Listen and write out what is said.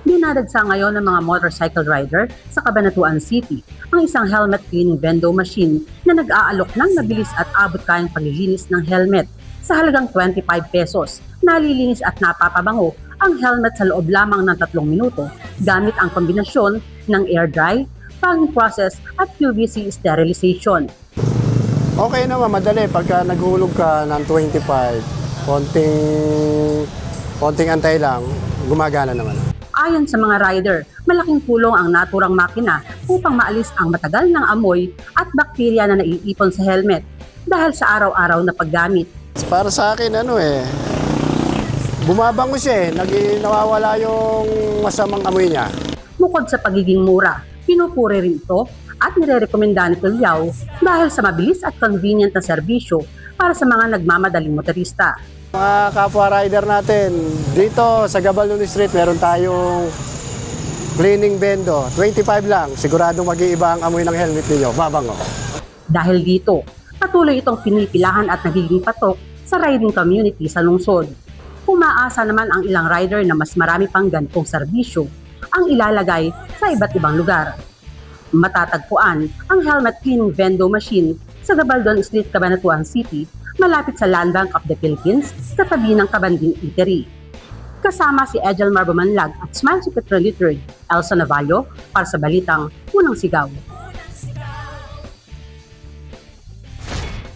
Dinadagsa ngayon ng mga motorcycle rider sa Cabanatuan City ang isang helmet cleaning vendo machine na nag-aalok ng mabilis at abot-kayang paglilinis ng helmet sa halagang 25 pesos. Nalilinis at napapabango ang helmet sa loob lamang ng 3 minuto gamit ang kombinasyon ng air dry, fogging process at UVC sterilization. Okay naman, madali. Pagka naghulog ka ng 25, konting antay lang, gumagana naman. Ayon sa mga rider, malaking tulong ang naturang makina upang maalis ang matagal ng amoy at bakterya na naiipon sa helmet dahil sa araw-araw na paggamit. Para sa akin, bumabango siya nawawala yung masamang amoy niya. Bukod sa pagiging mura, pinupuri rin ito at nirerekomenda ni Tulyao dahil sa mabilis at convenient na serbisyo para sa mga nagmamadaling motorista. Mga kapwa rider natin, dito sa Gabalon Street meron tayong cleaning vendo. 25 lang, siguradong mag-iiba ang amoy ng helmet ninyo, mabango. Dahil dito, patuloy itong pinipilahan at nagiging patok sa riding community sa lungsod. Umaasa naman ang ilang rider na mas marami pang ganitong serbisyo ang ilalagay sa iba't ibang lugar. Matatagpuan ang helmet cleaning vendo machine sa Gabaldon Street, Cabanatuan City, malapit sa Land Bank of the Philippines sa tabi ng Kabanding Eatery. Kasama si Ejelmar Bumanlag at Smile Secretary Elsa Navallo para sa Balitang Unang Sigaw.